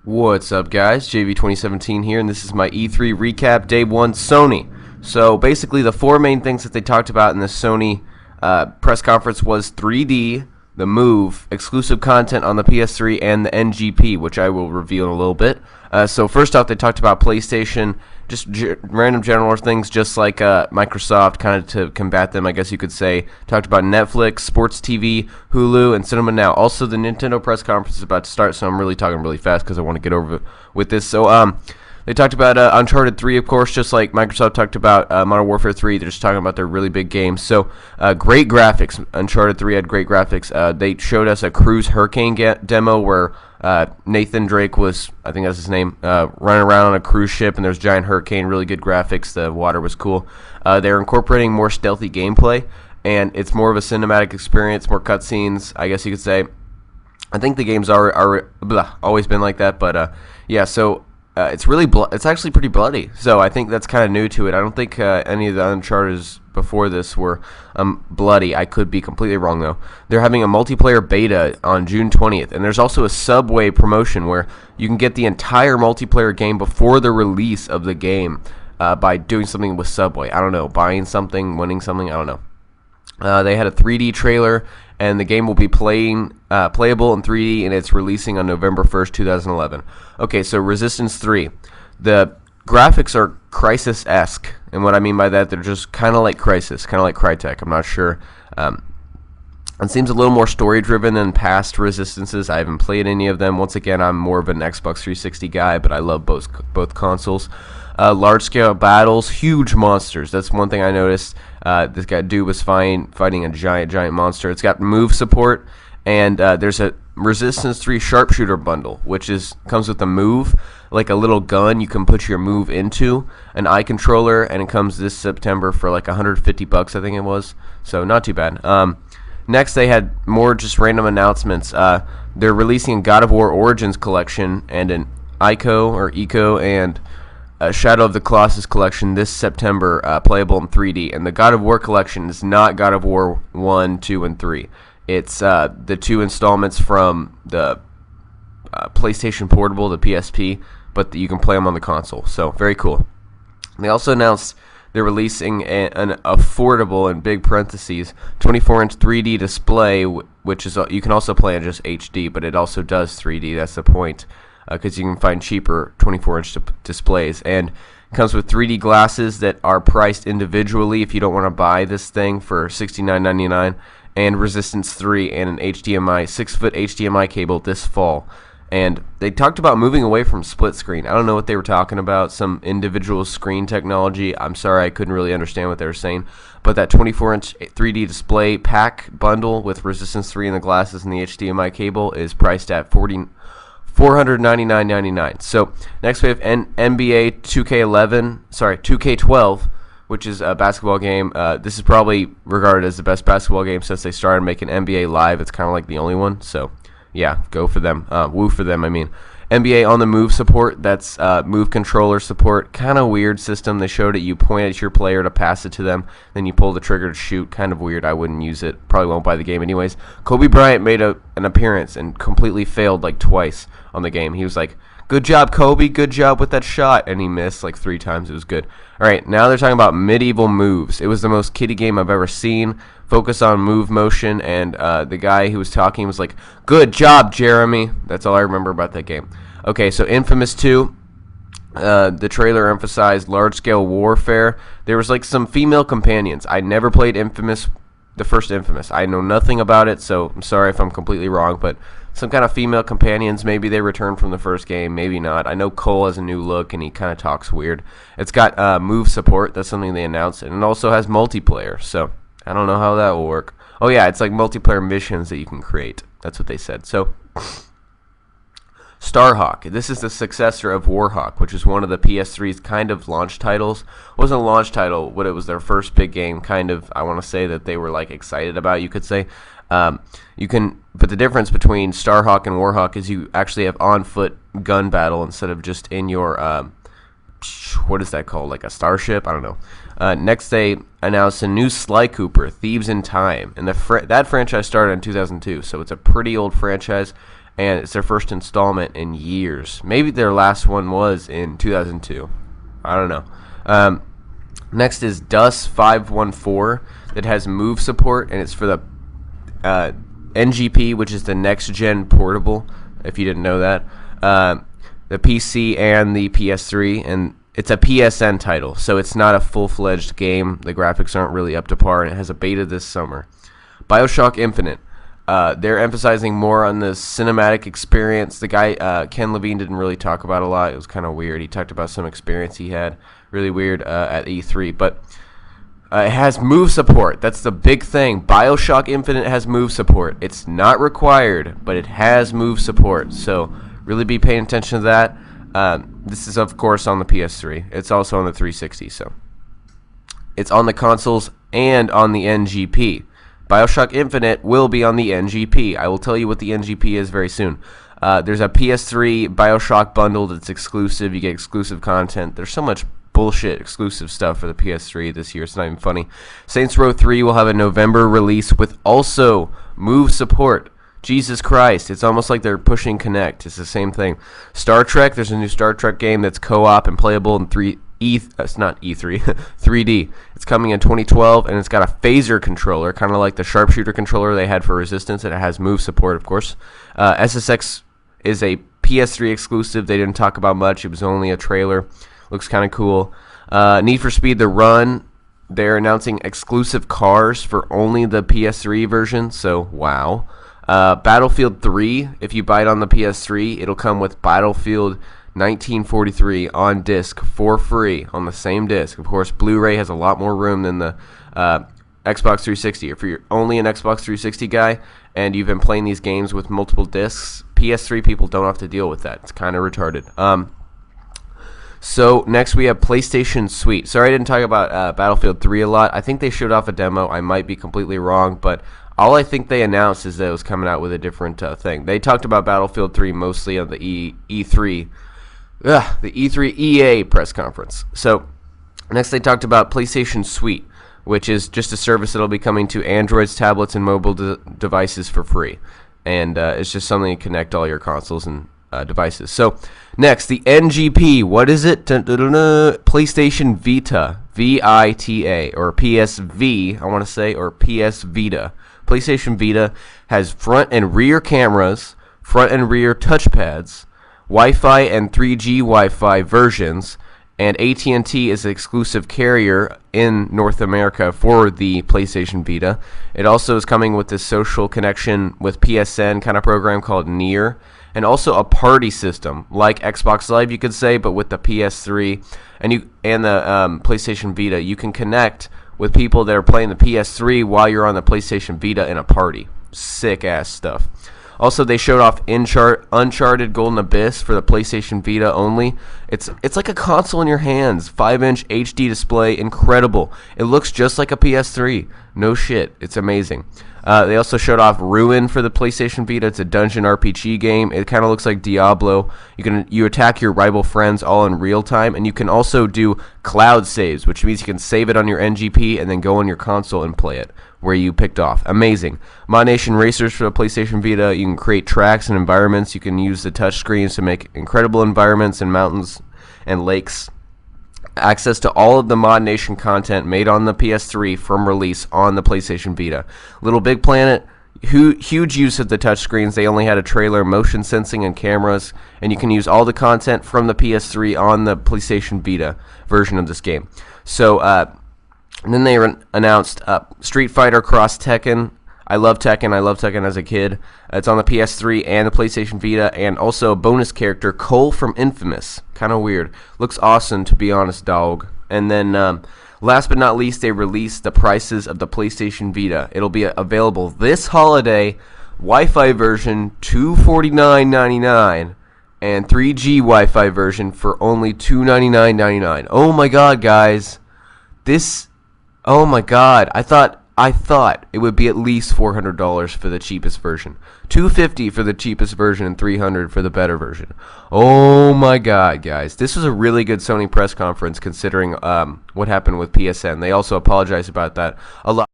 What's up, guys? JV2017 here, and this is my E3 recap, Day 1 Sony. So basically, the four main things that they talked about in the Sony press conference was 3D, the Move, exclusive content on the PS3, and the NGP, which I will reveal in a little bit. So first off, they talked about PlayStation, just random general things, just like Microsoft, kind of to combat them, I guess you could say. Talked about Netflix, Sports TV, Hulu, and Cinema Now. Also, the Nintendo press conference is about to start, so I'm really talking really fast because I want to get over with this. So, they talked about Uncharted 3, of course, just like Microsoft talked about Modern Warfare 3. They're just talking about their really big games. So, great graphics. Uncharted 3 had great graphics. They showed us a Cruise Hurricane demo where Nathan Drake was, I think that's his name, running around on a cruise ship, and there's a giant hurricane, really good graphics. The water was cool. They're incorporating more stealthy gameplay, and it's more of a cinematic experience, more cutscenes, I guess you could say. I think the games are always been like that, but yeah, so... it's really it's actually pretty bloody, so I think that's kind of new to it. I don't think any of the Uncharted before this were bloody. I could be completely wrong, though. They're having a multiplayer beta on June 20th, and there's also a Subway promotion where you can get the entire multiplayer game before the release of the game by doing something with Subway. I don't know, buying something, winning something, I don't know. They had a 3D trailer, and the game will be playable in 3D, and it's releasing on November 1st, 2011. Okay, so Resistance 3. The graphics are Crysis-esque, and what I mean by that, they're just kind of like Crysis, kind of like Crytek. I'm not sure. It seems a little more story-driven than past Resistances. I haven't played any of them. Once again, I'm more of an Xbox 360 guy, but I love both consoles. Large-scale battles, huge monsters. That's one thing I noticed. This dude was fighting a giant monster. It's got move support, and there's a Resistance 3 sharpshooter bundle, which comes with a move, like a little gun you can put your move into, an eye controller, and it comes this September for like $150, I think it was. So not too bad. Next, they had more just random announcements. They're releasing a God of War Origins collection and an Eco and Shadow of the Colossus collection this September, playable in 3D. And the God of War collection is not God of War 1, 2, and 3. It's the two installments from the PlayStation Portable, the PSP, but you can play them on the console. So, very cool. They also announced they're releasing an affordable, in big parentheses, 24-inch 3D display, which is you can also play on just HD, but it also does 3D. That's the point, because you can find cheaper 24-inch displays. And it comes with 3D glasses that are priced individually if you don't want to buy this thing for $69.99, and Resistance 3 and an HDMI, 6-foot HDMI cable this fall. And they talked about moving away from split screen. I don't know what they were talking about, some individual screen technology. I'm sorry, I couldn't really understand what they were saying. But that 24-inch 3D display pack bundle with Resistance 3 and the glasses and the HDMI cable is priced at $499.99. So next we have NBA 2K12, which is a basketball game. This is probably regarded as the best basketball game since they started making NBA Live. It's kind of like the only one. So yeah, go for them. Woo for them, I mean. NBA on the move support, that's move controller support. Kind of weird system. They showed it. You point at your player to pass it to them, then you pull the trigger to shoot. Kind of weird. I wouldn't use it. Probably won't buy the game anyways. Kobe Bryant made an appearance and completely failed like twice on the game. He was like, "Good job, Kobe. Good job with that shot." And he missed like 3 times. It was good. All right, now they're talking about Medieval Moves. It was the most kiddie game I've ever seen. Focus on move motion, and the guy who was talking was like, "Good job, Jeremy." That's all I remember about that game. Okay, so Infamous 2. The trailer emphasized large-scale warfare. There was like some female companions. I never played Infamous, the first Infamous. I know nothing about it, so I'm sorry if I'm completely wrong, but some kind of female companions. Maybe they returned from the first game, maybe not. I know Cole has a new look, and he kind of talks weird. It's got move support. That's something they announced, and it also has multiplayer, so I don't know how that will work. Oh, yeah, it's like multiplayer missions that you can create. That's what they said. So, Starhawk. This is the successor of Warhawk, which is one of the PS3's kind of launch titles. It wasn't a launch title, but it was their first big game, kind of, I want to say, that they were like excited about, you could say. But the difference between Starhawk and Warhawk is you actually have on-foot gun battle instead of just in your, what is that called, like a starship? I don't know. Next, they announced a new Sly Cooper, Thieves in Time, and that franchise started in 2002, so it's a pretty old franchise. and it's their first installment in years. Maybe their last one was in 2002. I don't know. Next is DUS 514 that has Move support, and it's for the NGP, which is the Next Gen Portable, if you didn't know that. The PC and the PS3, and it's a PSN title, so it's not a full-fledged game. The graphics aren't really up to par, and it has a beta this summer. Bioshock Infinite. They're emphasizing more on the cinematic experience. The guy, Ken Levine, didn't really talk about it a lot. It was kind of weird. He talked about some experience he had. Really weird at E3. But it has Move support. That's the big thing. Bioshock Infinite has Move support. It's not required, but it has Move support. So really be paying attention to that. This is, of course, on the PS3. It's also on the 360. So it's on the consoles and on the NGP. Bioshock Infinite will be on the NGP. I will tell you what the NGP is very soon. There's a PS3 Bioshock bundle that's exclusive. You get exclusive content. There's so much bullshit exclusive stuff for the PS3 this year. It's not even funny. Saints Row 3 will have a November release with also Move support. Jesus Christ. It's almost like they're pushing Kinect. It's the same thing. Star Trek. There's a new Star Trek game that's co-op and playable in 3D. It's not E3, 3D. It's coming in 2012, and it's got a phaser controller, kind of like the sharpshooter controller they had for Resistance, and it has Move support, of course. SSX is a PS3 exclusive. They didn't talk about much. It was only a trailer. Looks kind of cool. Need for Speed The Run. They're announcing exclusive cars for only the PS3 version, so wow. Battlefield 3, if you buy it on the PS3, it'll come with Battlefield 1943 on disc for free on the same disc. Of course, Blu-ray has a lot more room than the Xbox 360. If you're only an Xbox 360 guy and you've been playing these games with multiple discs, PS3 people don't have to deal with that. It's kind of retarded. So next we have PlayStation Suite. Sorry I didn't talk about Battlefield 3 a lot. I think they showed off a demo. I might be completely wrong, but all I think they announced is that it was coming out with a different thing. They talked about Battlefield 3 mostly on the E3. The E3 EA press conference. So next they talked about PlayStation Suite, which is just a service that will be coming to Androids, tablets, and mobile devices for free. And it's just something to connect all your consoles and devices. So next, the NGP. What is it? PlayStation Vita. V-I-T-A. Or PSV, I want to say, or PS Vita. PlayStation Vita has front and rear cameras, front and rear touchpads, Wi-Fi and 3G Wi-Fi versions, and AT&T is the exclusive carrier in North America for the PlayStation Vita. It also is coming with this social connection with PSN kind of program called Near, and also a party system like Xbox Live, you could say, but with the PS3 and the PlayStation Vita. You can connect with people that are playing the PS3 while you're on the PlayStation Vita in a party. Sick ass stuff. Also, they showed off Uncharted Golden Abyss for the PlayStation Vita only. It's like a console in your hands. 5-inch HD display, incredible. It looks just like a PS3. No shit, it's amazing. They also showed off Ruin for the PlayStation Vita. It's a dungeon RPG game. It kind of looks like Diablo. You attack your rival friends all in real time, and you can also do cloud saves, which means you can save it on your NGP and then go on your console and play it where you picked off. Amazing. Mod Nation Racers for the PlayStation Vita. You can create tracks and environments. You can use the touch screens to make incredible environments and mountains and lakes. Access to all of the Mod Nation content made on the PS3 from release on the PlayStation Vita. Little Big Planet, huge use of the touchscreens. They only had a trailer, motion sensing, and cameras, and you can use all the content from the PS3 on the PlayStation Vita version of this game. So, and then they announced Street Fighter Cross Tekken. I love Tekken as a kid. It's on the PS3 and the PlayStation Vita, and also a bonus character, Cole from Infamous. Kind of weird. Looks awesome, to be honest, dog. And then, last but not least, they released the prices of the PlayStation Vita. It'll be available this holiday. Wi-Fi version, $249.99, and 3G Wi-Fi version for only $299.99. Oh my god, guys. Oh my god. I thought it would be at least $400 for the cheapest version, $250 for the cheapest version, and $300 for the better version. Oh my god, guys. This was a really good Sony press conference considering what happened with PSN. They also apologized about that a lot.